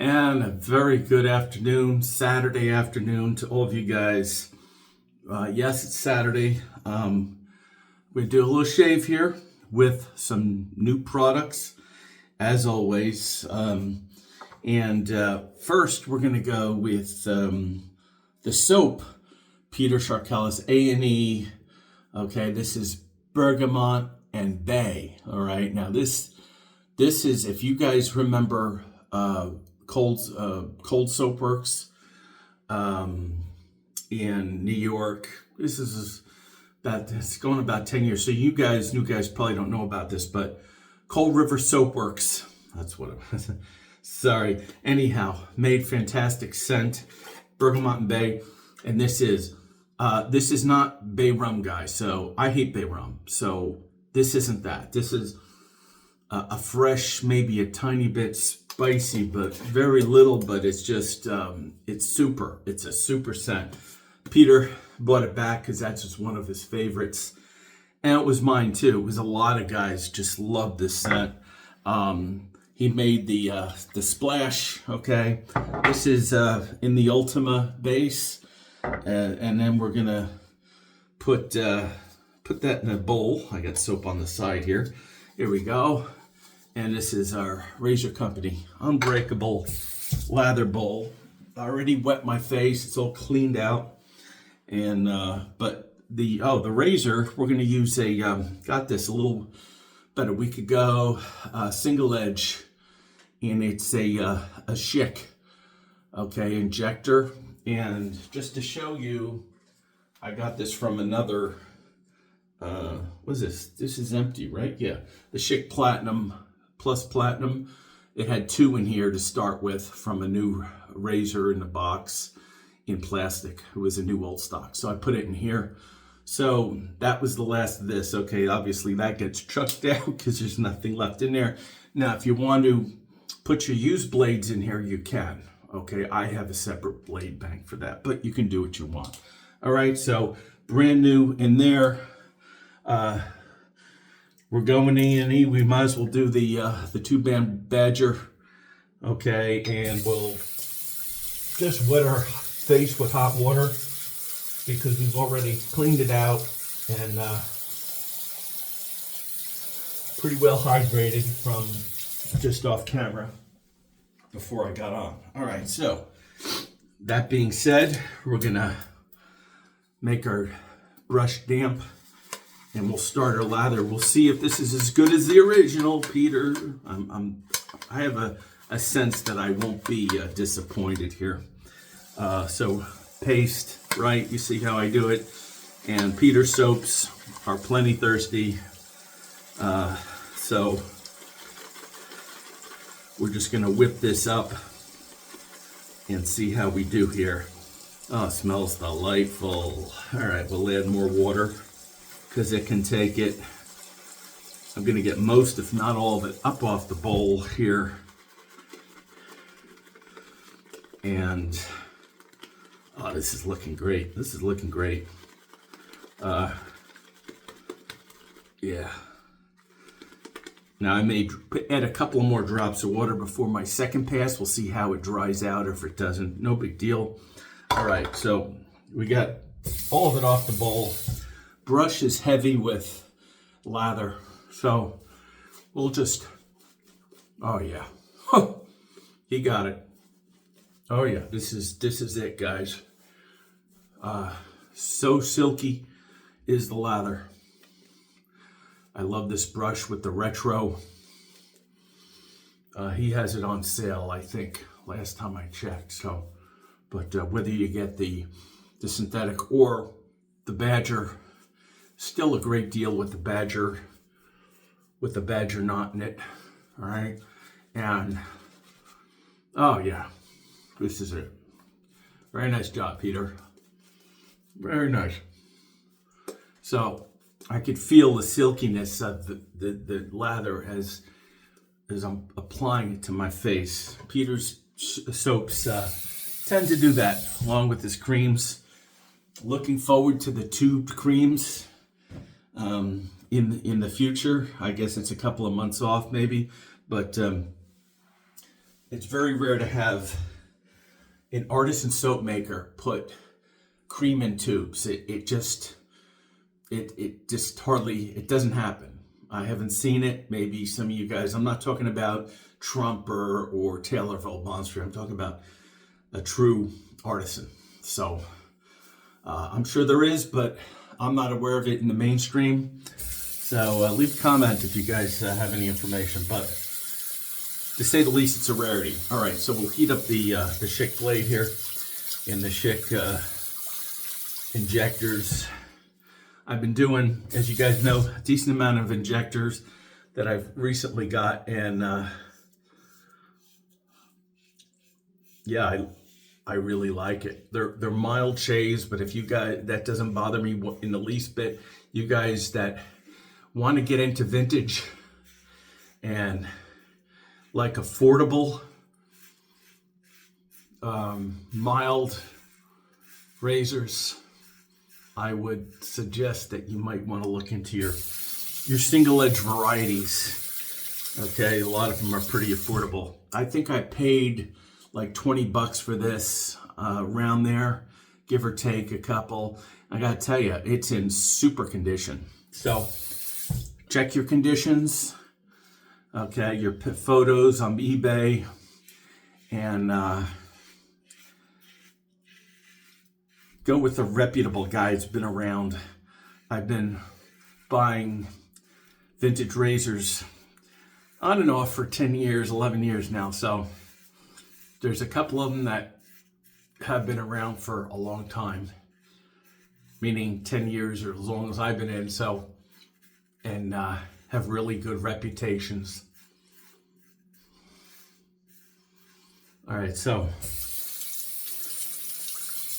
And a very good afternoon, Saturday afternoon to all of you guys. Yes, it's Saturday. We do a little shave here with some new products, as always. First, we're going to go with the soap, Peter Sharkella's A&E. Okay, this is Bergamot and Bay. All right, now this is, if you guys remember, Cold Soap Works in New York. This is it's going about 10 years. So new guys probably don't know about this, but Cold River Soap Works, that's what it was. Sorry. Anyhow, made fantastic scent, Bergamot and Bay. And this is not Bay rum, guys. So I hate Bay rum. So this isn't that. This is a fresh, maybe a tiny bit spicy, but very little, but it's just, it's super. It's a super scent. Peter bought it back because that's just one of his favorites. And it was mine too. It was a lot of guys just loved this scent. He made the splash, okay? This is in the Ultima base. And then we're gonna put that in a bowl. I got soap on the side here. Here we go. And this is our Razor Company Unbreakable Lather Bowl. I already wet my face. It's all cleaned out. And but the razor, we're gonna use got this about a week ago, single edge, and it's a Schick, okay, Injector. And just to show you, I got this from another. What is this? This is empty, right? Yeah, the Schick Platinum Plus Platinum. It had two in here to start with from a new razor in the box in plastic. It was a new old stock, so I put it in here. So that was the last of this. Okay, obviously that gets chucked out because there's nothing left in there. Now, if you want to put your used blades in here, you can. Okay, I have a separate blade bank for that, but you can do what you want. All right, so brand new in there. We're going A&E. We might as well do the two-band Badger. Okay, and we'll just wet our face with hot water because we've already cleaned it out and pretty well hydrated from just off camera before I got on. All right, so that being said, we're gonna make our brush damp and we'll start our lather. We'll see if this is as good as the original, Peter. I have a sense that I won't be disappointed here. So paste, right? You see how I do it. And Peter soaps are plenty thirsty. So we're just gonna whip this up and see how we do here. Oh, it smells delightful. All right, we'll add more water because it can take it. I'm gonna get most, if not all of it, up off the bowl here. And oh, this is looking great. This is looking great. Yeah. Now I may add a couple more drops of water before my second pass. We'll see how it dries out. If it doesn't, no big deal. All right, so we got all of it off the bowl. Brush is heavy with lather, so we'll just, oh yeah, he got it. Oh yeah, this is it, guys. So silky is the lather. I love this brush with the retro. He has it on sale, I think, last time I checked. So, but whether you get the synthetic or the Badger, still a great deal with the Badger knot in it. All right, and oh yeah, this is it. Very nice job, Peter. Very nice. So I could feel the silkiness of the lather as I'm applying it to my face. Peter's soaps tend to do that along with his creams. Looking forward to the tubed creams in the future. I guess it's a couple of months off maybe, but It's very rare to have an artisan soap maker put cream in tubes. It just hardly, it doesn't happen. I haven't seen it. Maybe some of you guys, I'm not talking about Trumper or Taylorville Monster. I'm talking about a true artisan. So I'm sure there is, but I'm not aware of it in the mainstream. So leave a comment if you guys have any information. But to say the least, it's a rarity. All right, so we'll heat up the Schick blade here in the Schick injectors. I've been doing, as you guys know, a decent amount of injectors that I've recently got, and yeah, I really like it. They're mild shaves, but if you guys, that doesn't bother me in the least bit. You guys that want to get into vintage and like affordable, mild razors, I would suggest that you might want to look into your single edge varieties. Okay, a lot of them are pretty affordable. I think I paid like 20 bucks for this, around there, give or take a couple. I gotta tell you, it's in super condition. So check your conditions. Okay, your photos on eBay, and go with a reputable guy who's been around. I've been buying vintage razors on and off for 10 years, 11 years now. So there's a couple of them that have been around for a long time, meaning 10 years or as long as I've been in. So, and have really good reputations. All right, so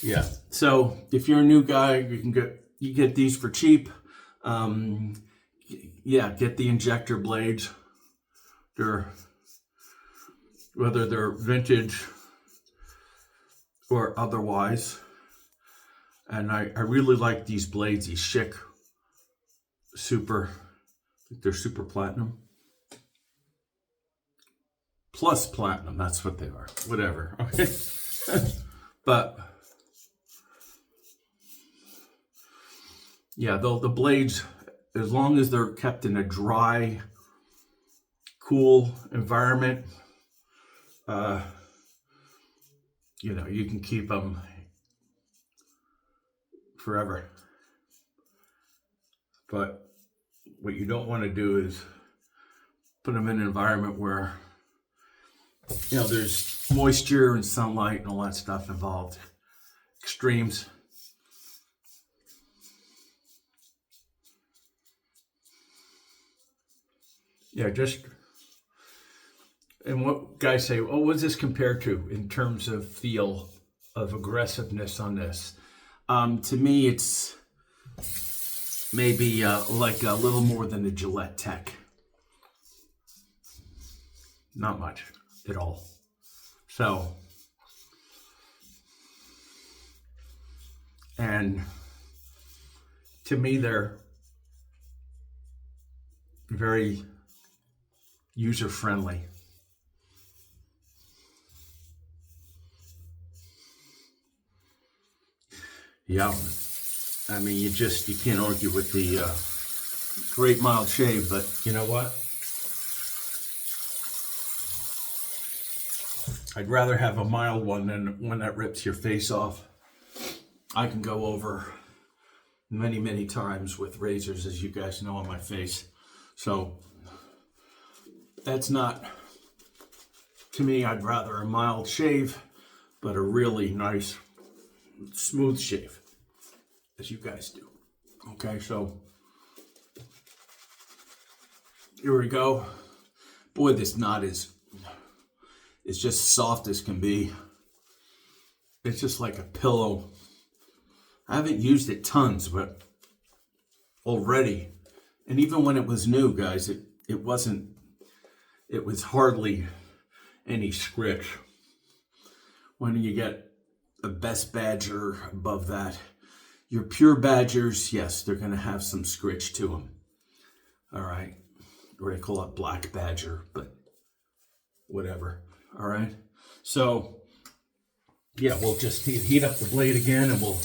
yeah, so if you're a new guy, you get these for cheap. Yeah, get the injector blades. Whether they're vintage or otherwise. And I really like these blades, these Schick Super, I think they're Super Platinum. Plus Platinum, that's what they are, whatever, okay? But yeah, though the blades, as long as they're kept in a dry, cool environment, you know, you can keep them forever. But what you don't want to do is put them in an environment where, you know, there's moisture and sunlight and all that stuff involved. Extremes. Yeah, just, and what guys say, oh, what's this compared to in terms of feel of aggressiveness on this? To me, it's maybe like a little more than a Gillette Tech. Not much at all. So, and to me, they're very user-friendly. Yeah, I mean, you can't argue with the great mild shave, but you know what? I'd rather have a mild one than one that rips your face off. I can go over many, many times with razors, as you guys know, on my face. So that's not, to me, I'd rather a mild shave, but a really nice, smooth shave, as you guys do. Okay, so here we go. Boy, this knot is just soft as can be. It's just like a pillow. I haven't used it tons, but already, and even when it was new, guys, it was hardly any scritch. When you get a best badger above that, your pure badgers, yes, they're gonna have some scritch to them. All right, or they call it black badger, but whatever. All right. So yeah, we'll just heat up the blade again, and we'll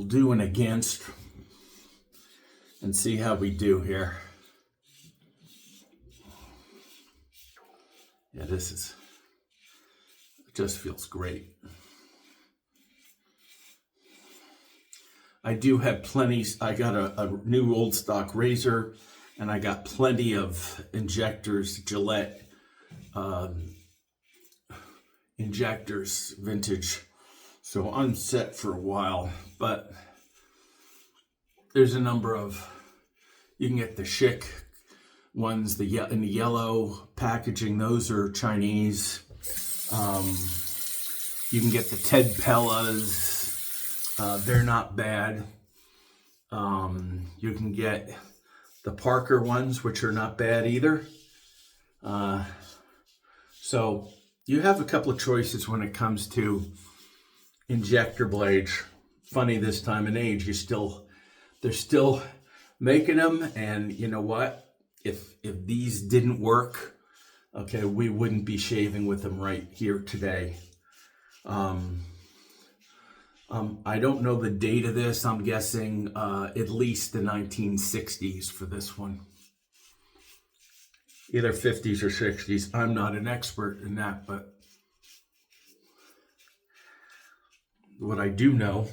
do an against and see how we do here. Yeah, it just feels great. I do have plenty. I got a new old stock razor, and I got plenty of injectors, Gillette injectors, vintage. So I'm set for a while, but there's a number of, you can get the Schick ones, in the yellow packaging. Those are Chinese. You can get the Ted Pellas. They're not bad. You can get the Parker ones, which are not bad either. So you have a couple of choices when it comes to injector blades. Funny, this time and age, they're still making them, and you know what? If these didn't work, okay, we wouldn't be shaving with them right here today. I don't know the date of this. I'm guessing at least the 1960s for this one. Either 50s or 60s. I'm not an expert in that, but what I do know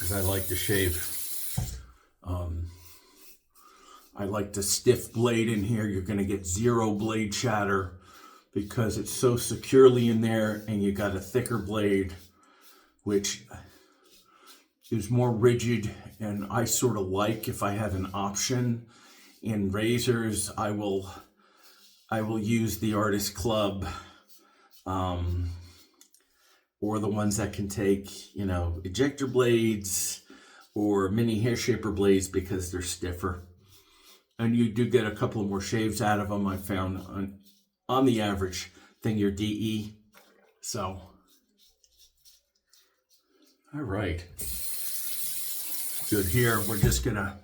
is I like to shave. I like the stiff blade in here. You're going to get zero blade chatter because it's so securely in there, and you got a thicker blade, which is more rigid, and I sort of like, if I have an option in razors, I will use the Artist Club, or the ones that can take, ejector blades or mini hair shaper blades, because they're stiffer. And you do get a couple of more shaves out of them, I found, on the average, than your DE. So, all right. Good. Here, we're just gonna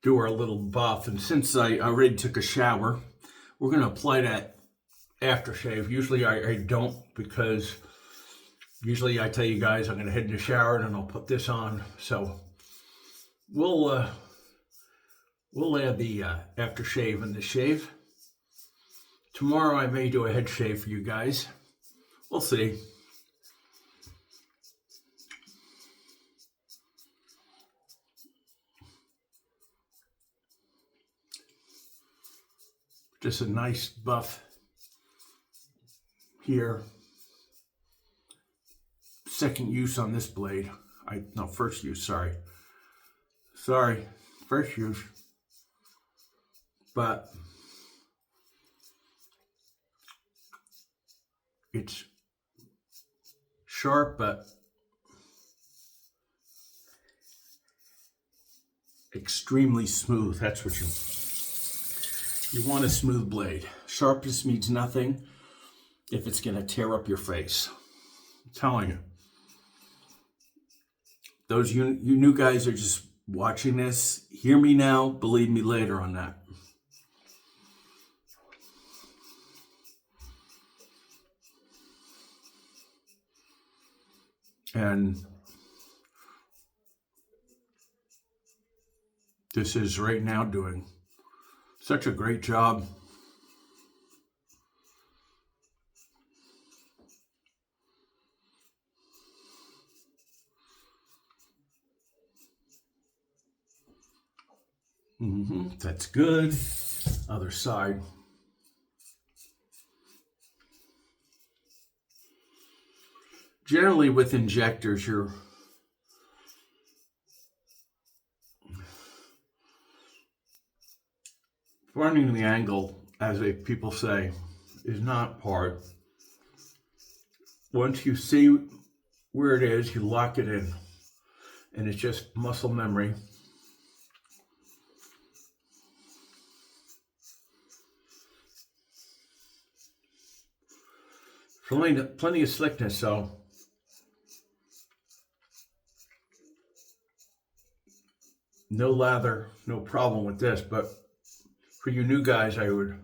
do our little buff. And since I already took a shower, we're gonna apply that aftershave. Usually I don't, because usually I tell you guys I'm gonna head in the shower and then I'll put this on. So we'll add the aftershave in the shave. Tomorrow I may do a head shave for you guys. We'll see. Just a nice buff here. Second use on this blade. First use, sorry. First use. But it's sharp, but extremely smooth. That's what you want, a smooth blade. Sharpness means nothing if it's going to tear up your face. I'm telling you. Those you new guys are just watching this. Hear me now, believe me later on that. And this is right now doing such a great job. That's good. Other side. Generally with injectors, you're finding the angle, as people say, is not hard. Once you see where it is, you lock it in, and it's just muscle memory. Plenty of slickness, so no lather, no problem with this. But for you new guys, I would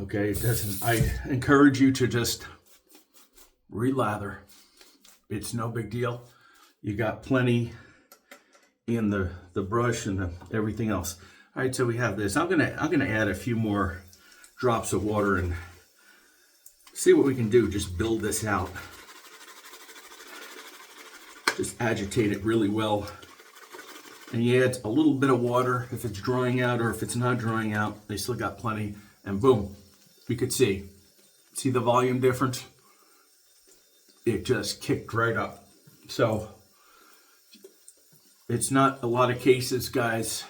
Okay, it doesn't, I encourage you to just relather. It's no big deal. You got plenty in the brush and everything else. All right, so we have this. I'm gonna add a few more drops of water and see what we can do. Just build this out. Just agitate it really well. And you add a little bit of water if it's drying out, or if it's not drying out, they still got plenty. And boom, you could see the volume difference? It just kicked right up. So it's not a lot of cases, guys.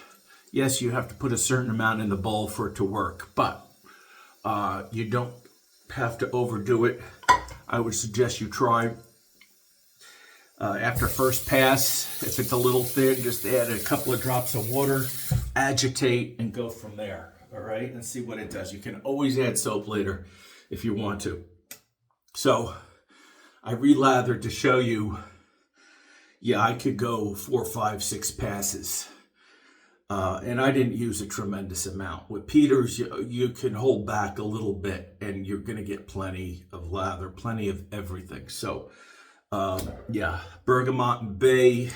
Yes, you have to put a certain amount in the bowl for it to work, but you don't have to overdo it. I would suggest you try after first pass. If it's a little thin, just add a couple of drops of water, agitate, and go from there. All right, and see what it does. You can always add soap later if you want to. So I relathered to show you, yeah, I could go 4, 5, 6 passes. And I didn't use a tremendous amount. With Peters, you can hold back a little bit and you're going to get plenty of lather, plenty of everything. So, yeah, Bergamot and Bay,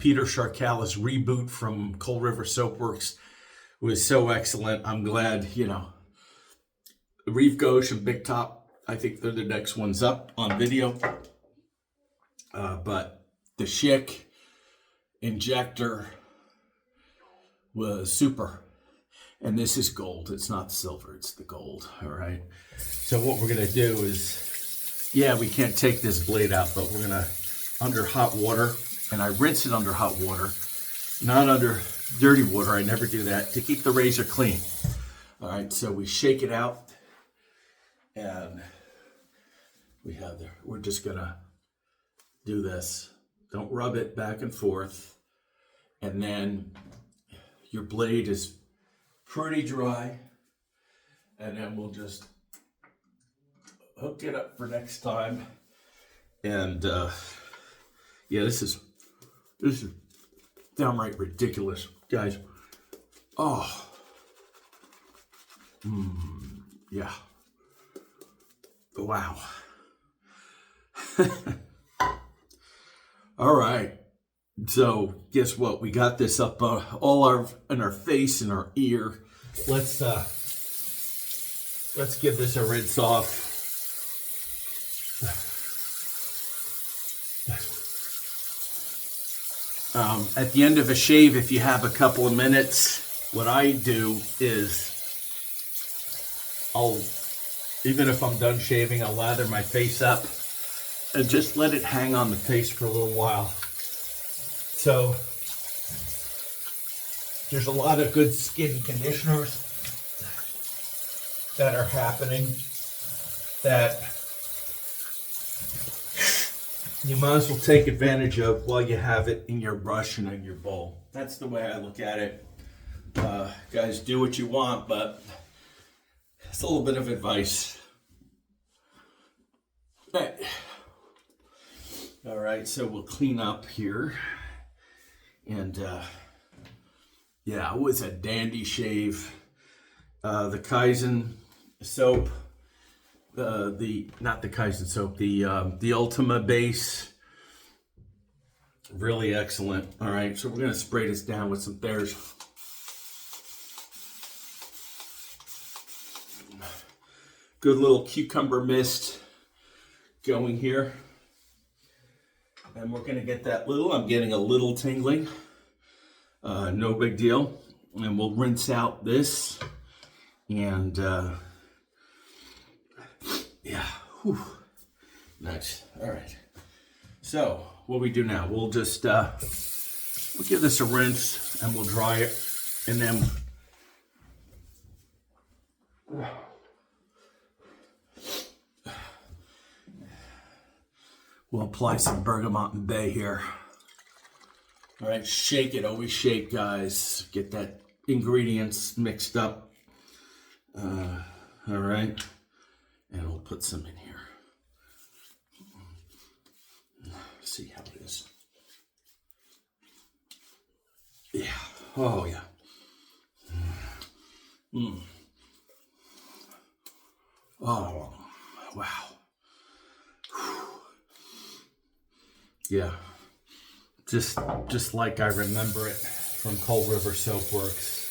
Peter Sharkalis reboot from Coal River Soapworks was so excellent. I'm glad, you know, Reef Gauche and Big Top, I think they're the next ones up on video. But the Schick Injector was super. And this is gold. It's not silver, it's the gold. All right. So what we're going to do is, yeah, we can't take this blade out, but we're going to, under hot water, and I rinse it under hot water, not under dirty water. I never do that, to keep the razor clean. All right. So we shake it out and we're just going to do this. Don't rub it back and forth. And then your blade is pretty dry. And then we'll just hook it up for next time. And yeah, this is downright ridiculous, guys. Oh, yeah. Wow. All right. So guess what? We got this up all in our face and our ear. Let's give this a rinse off. At the end of a shave, if you have a couple of minutes, what I do is even if I'm done shaving, I'll lather my face up and just let it hang on the face for a little while. So there's a lot of good skin conditioners that are happening that you might as well take advantage of while you have it in your brush and in your bowl. That's the way I look at it. Guys, do what you want, but it's a little bit of advice. All right, so we'll clean up here. And yeah, it was a dandy shave. The Kaizen soap, not the Kaizen soap, the Ultima base, really excellent. All right, so we're gonna spray this down with some Thayer's. Good little cucumber mist going here. And we're gonna get that little, I'm getting a little tingling. No big deal. And we'll rinse out this. And yeah, whew. Nice. All right. So what we do now, we'll just, we'll give this a rinse and we'll dry it. And then we'll apply some Bergamot and Bay here. All right, shake it. Always shake, guys. Get that ingredients mixed up. All right, and we'll put some in here. See how it is. Yeah. Oh, yeah. Mm. Oh, wow. Yeah, just like I remember it from Cold River Soapworks.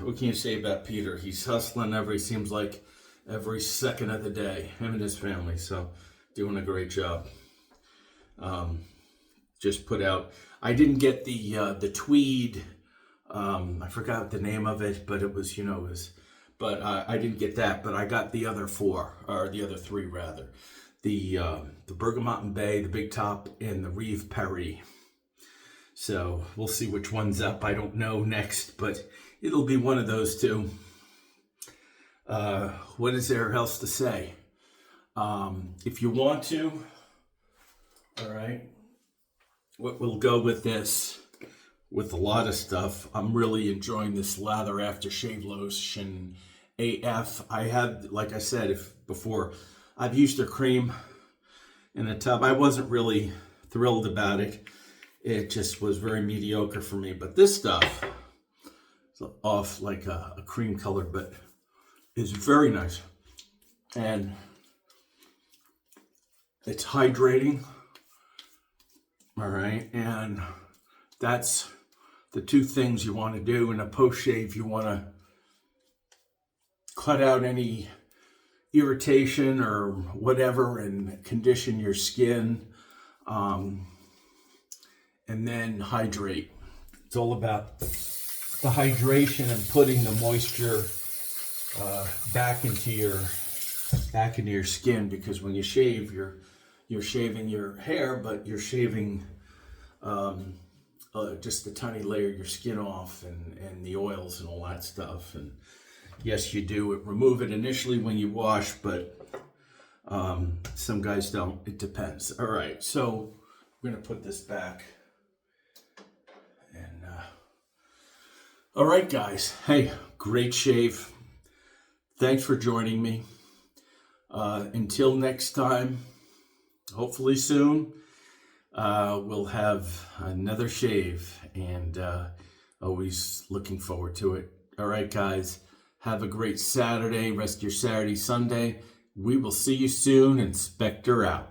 What can you say about Peter? He's hustling seems like every second of the day, him and his family. So doing a great job. Just put out, I didn't get the tweed, I forgot the name of it, but it was, but I didn't get that, but I got the other four, or the other three rather. The Bergamot and Bay, the Big Top, and the Reeve Perry. So we'll see which one's up. I don't know next, but it'll be one of those two. What is there else to say? If you want to, all right, we'll go with this. With a lot of stuff, I'm really enjoying this lather aftershave lotion AF. I had, like I said before, I've used their cream in a tub. I wasn't really thrilled about it. It just was very mediocre for me. But this stuff is off like a cream color, but is very nice. And it's hydrating. All right. And that's the two things you want to do in a post shave. You want to cut out any irritation or whatever and condition your skin, and then hydrate. It's all about the hydration and putting the moisture back into your skin, because when you shave, you're shaving your hair, but you're shaving just a tiny layer of your skin off, and the oils and all that stuff. And yes, you do remove it initially when you wash, but some guys don't. It depends. All right, so we're gonna put this back. And all right, guys. Hey, great shave. Thanks for joining me. Until next time, hopefully soon, we'll have another shave, and always looking forward to it. All right, guys. Have a great Saturday. Rest your Saturday, Sunday. We will see you soon. Inspector out.